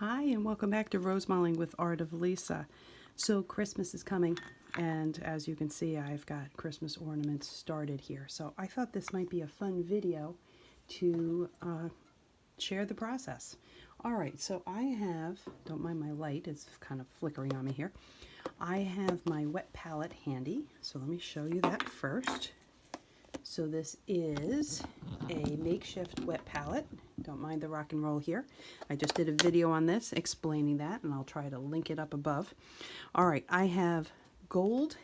Hi, and welcome back to Rosemaling with Art of Lise. So Christmas is coming, and as you can see, I've got Christmas ornaments started here. So I thought this might be a fun video to share the process. All right, so I have, don't mind my light, it's kind of flickering on me here. I have my wet palette handy, so let me show you that first. So this is a makeshift wet palette. Don't mind the rock and roll here. I just did a video on this explaining that, and I'll try to link it up above. All right, I have gold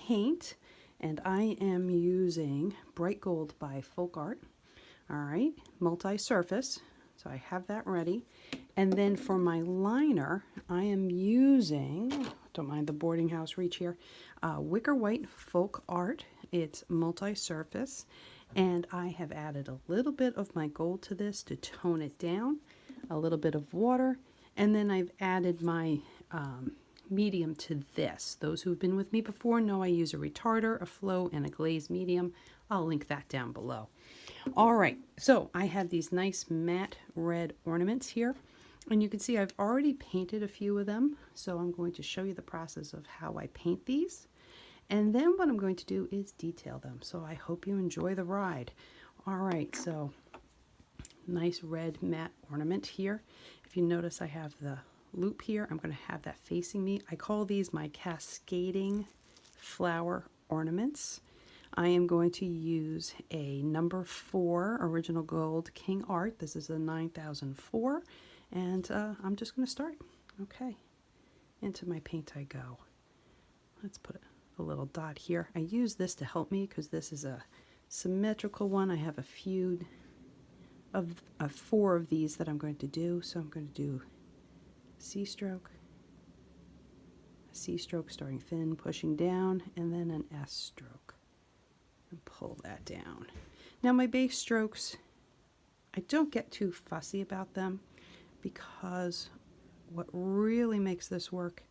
paint, and I am using Bright Gold by Folkart. All right, multi-surface, so I have that ready. And then for my liner, I am using, don't mind the boarding house reach here, Wicker White Folkart. It's multi-surface, and I have added a little bit of my gold to this to tone it down, a little bit of water, and then I've added my medium to this. Those who've been with me before know I use a Retarder, a Flow, and a Glaze medium. I'll link that down below. All right, so I have these nice matte red ornaments here, and you can see I've already painted a few of them, so I'm going to show you the process of how I paint these. And then what I'm going to do is detail them. So I hope you enjoy the ride. All right, so nice red matte ornament here. If you notice, I have the loop here. I'm going to have that facing me. I call these my Cascading Flower ornaments. I am going to use a number 4 original gold Kingart. This is a 9004. And I'm just going to start. Okay, into my paint I go. Let's put a little dot here. I use this to help me because this is a symmetrical one. I have a few of 4 of these that I'm going to do. So I'm going to do C-stroke, a C-stroke starting thin, pushing down, and then an S-stroke. And pull that down. Now my base strokes, I don't get too fussy about them because what really makes this work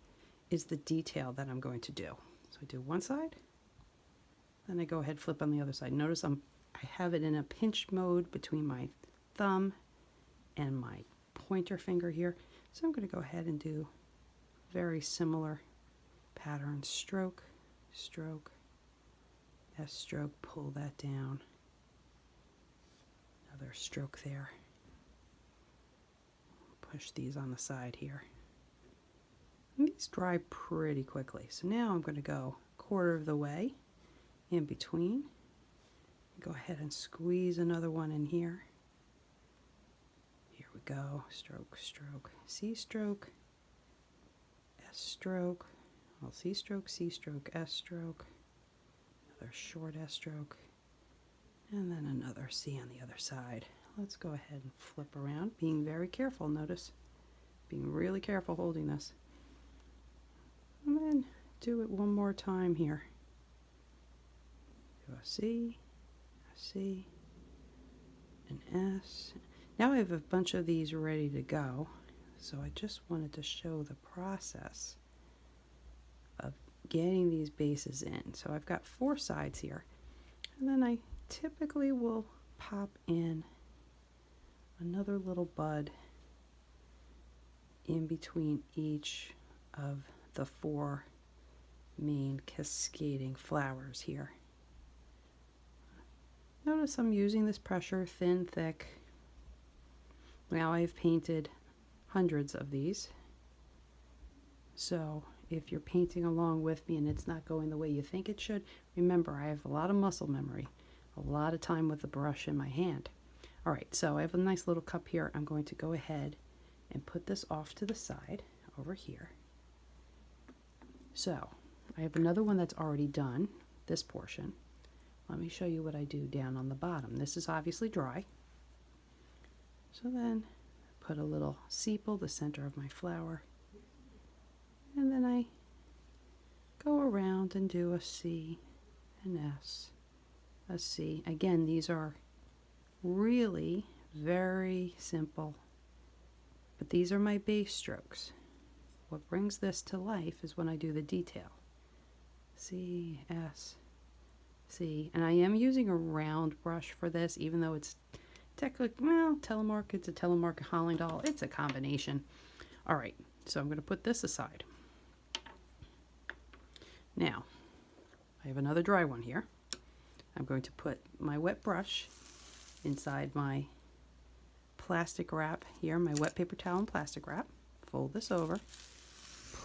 is the detail that I'm going to do. So I do one side, then I go ahead flip on the other side. Notice I have it in a pinch mode between my thumb and my pointer finger here. So I'm going to go ahead and do very similar pattern. Stroke, stroke, S-stroke, pull that down. Another stroke there. Push these on the side here. And these dry pretty quickly. So now I'm going to go 1/4 of the way in between. Go ahead and squeeze another one in here. Here we go. Stroke, stroke, C-stroke, S-stroke, well, C-stroke, C-stroke, S-stroke, another short S-stroke, and then another C on the other side. Let's go ahead and flip around, being very careful, notice. Being really careful holding this. And then do it one more time here. Do a C, an S. Now I have a bunch of these ready to go. So I just wanted to show the process of getting these bases in. So I've got 4 sides here. And then I typically will pop in another little bud in between each of the 4 main cascading flowers here. Notice I'm using this pressure, thin, thick. Now I've painted hundreds of these. So if you're painting along with me and it's not going the way you think it should, remember I have a lot of muscle memory, a lot of time with the brush in my hand. All right, so I have a nice little cup here. I'm going to go ahead and put this off to the side over here. So I have another one that's already done, this portion. Let me show you what I do down on the bottom. This is obviously dry. So then put a little sepal, the center of my flower, and then I go around and do a C, an S, a C. Again, these are really very simple, but these are my base strokes. What brings this to life is when I do the detail. C, S, C. And I am using a round brush for this, even though it's Well, telemark, it's a telemark Hollandal. It's a combination. All right, so I'm going to put this aside. Now, I have another dry one here. I'm going to put my wet brush inside my plastic wrap here, my wet paper towel and plastic wrap. Fold this over,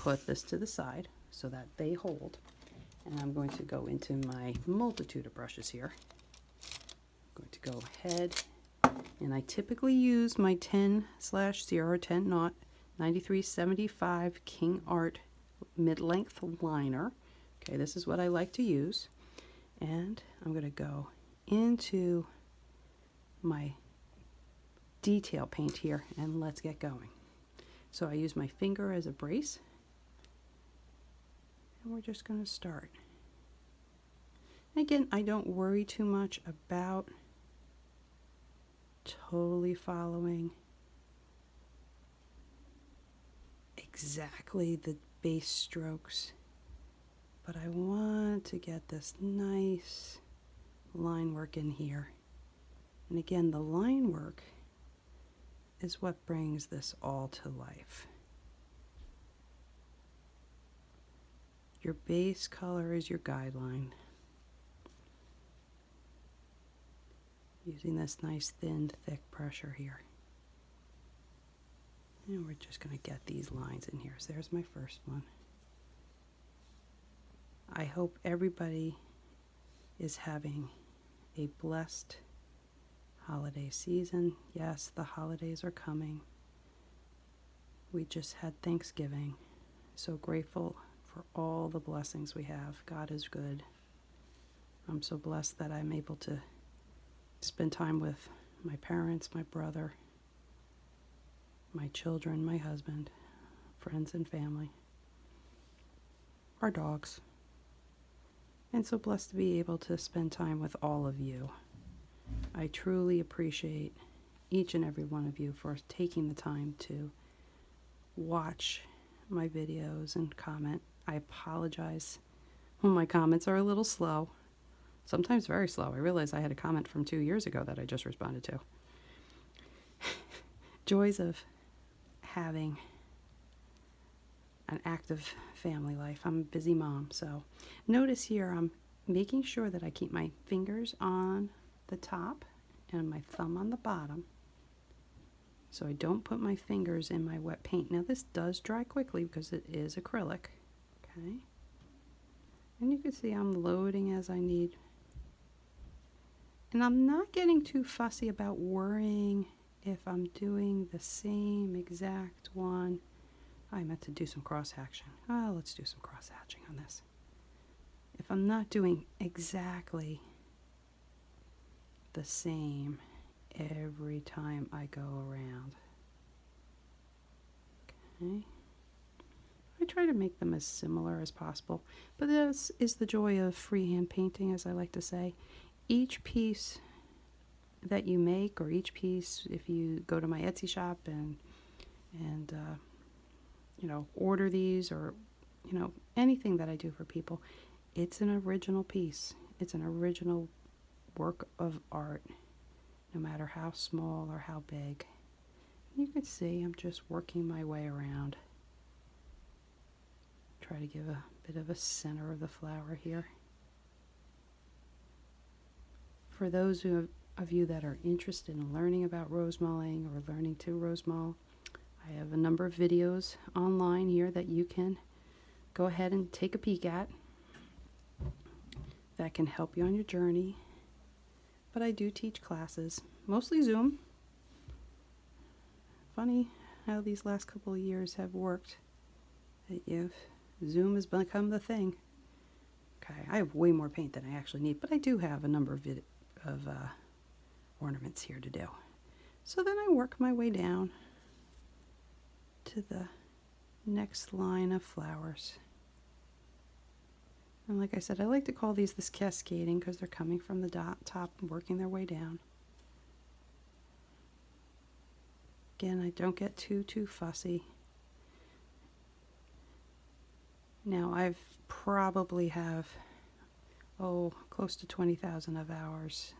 put this to the side so that they hold. And I'm going to go into my multitude of brushes here. I'm going to go ahead, and I typically use my 10/0 10-0 9375 Kingart mid-length liner. Okay, this is what I like to use. And I'm going to go into my detail paint here, and let's get going. So I use my finger as a brace, and we're just going to start. And again, I don't worry too much about totally following exactly the base strokes, but I want to get this nice line work in here. And again, the line work is what brings this all to life. Your base color is your guideline. Using this nice thin, thick pressure here. And we're just going to get these lines in here. So there's my first one. I hope everybody is having a blessed holiday season. Yes, the holidays are coming. We just had Thanksgiving. So grateful for all the blessings we have. God is good. I'm so blessed that I'm able to spend time with my parents, my brother, my children, my husband, friends and family, our dogs. And so blessed to be able to spend time with all of you. I truly appreciate each and every one of you for taking the time to watch my videos and comment. I apologize when my comments are a little slow. Sometimes very slow. I realize I had a comment from 2 years ago that I just responded to. Joys of having an active family life. I'm a busy mom, so notice here I'm making sure that I keep my fingers on the top and my thumb on the bottom, so I don't put my fingers in my wet paint. Now this does dry quickly because it is acrylic. Okay, and you can see I'm loading as I need. And I'm not getting too fussy about worrying if I'm doing the same exact one. I meant to do some cross hatching. Oh, let's do some cross hatching on this. If I'm not doing exactly the same every time I go around. Okay. I try to make them as similar as possible, but this is the joy of freehand painting, as I like to say. Each piece that you make, or each piece, if you go to my Etsy shop and you know, order these, or you know, anything that I do for people, it's an original piece. It's an original work of art, no matter how small or how big. You can see I'm just working my way around. Try to give a bit of a center of the flower here. For those of you that are interested in learning about rosemaling or learning to rosemale, I have a number of videos online here that you can go ahead and take a peek at that can help you on your journey. But I do teach classes, mostly Zoom. Funny how these last couple of years have worked. Zoom has become the thing. Okay, I have way more paint than I actually need, but I do have a number of ornaments here to do. So then I work my way down to the next line of flowers. And like I said, I like to call these this cascading because they're coming from the top and working their way down. Again, I don't get too fussy. Now I've probably have, close to 20,000 of hours.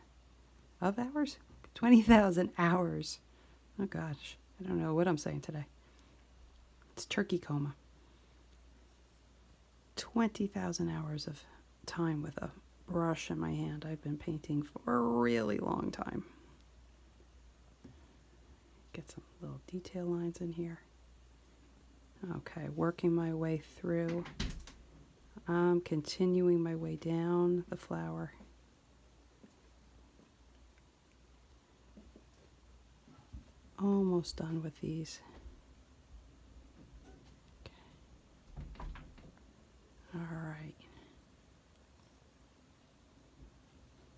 20,000 hours. Oh gosh, I don't know what I'm saying today. It's turkey coma. 20,000 hours of time with a brush in my hand. I've been painting for a really long time. Get some little detail lines in here. Okay, working my way through. I'm continuing my way down the flower. Almost done with these. Okay. All right.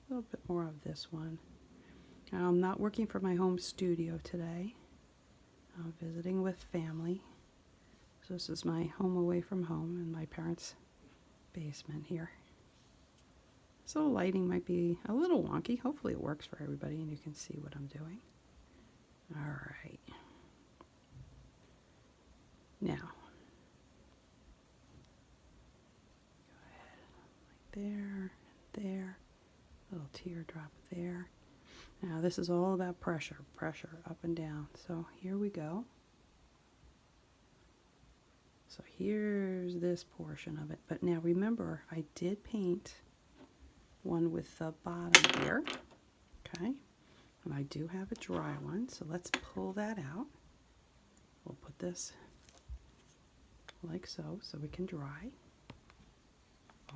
A little bit more of this one. Now, I'm not working from my home studio today. I'm visiting with family. So this is my home away from home in my parents' basement here. So lighting might be a little wonky. Hopefully it works for everybody and you can see what I'm doing. All right. Now, go ahead like there, there, little teardrop there. Now this is all about pressure, pressure up and down. So here we go. So here's this portion of it. But now remember, I did paint one with the bottom here. Okay. And I do have a dry one, so let's pull that out. We'll put this like so we can dry.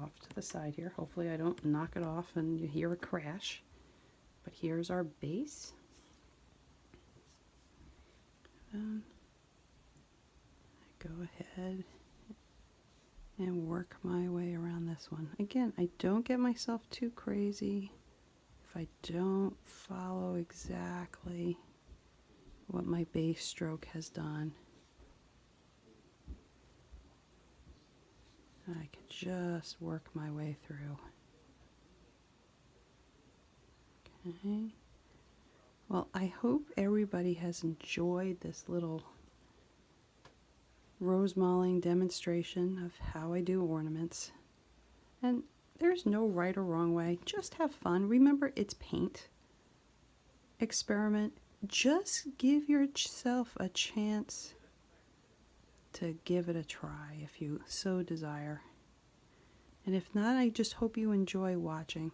Off to the side here. Hopefully I don't knock it off and you hear a crash. But here's our base. Then I go ahead and work my way around this one. Again, I don't get myself too crazy if I don't follow exactly what my base stroke has done. I can just work my way through. Okay. Well, I hope everybody has enjoyed this little Rosemaling demonstration of how I do ornaments. And there's no right or wrong way. Just have fun. Remember, it's paint. Experiment. Just give yourself a chance to give it a try if you so desire. And if not, I just hope you enjoy watching.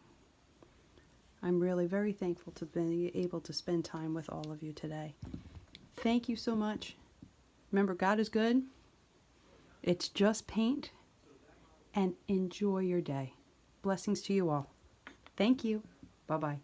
I'm really very thankful to be able to spend time with all of you today. Thank you so much. Remember, God is good. It's just paint. And enjoy your day. Blessings to you all. Thank you. Bye-bye.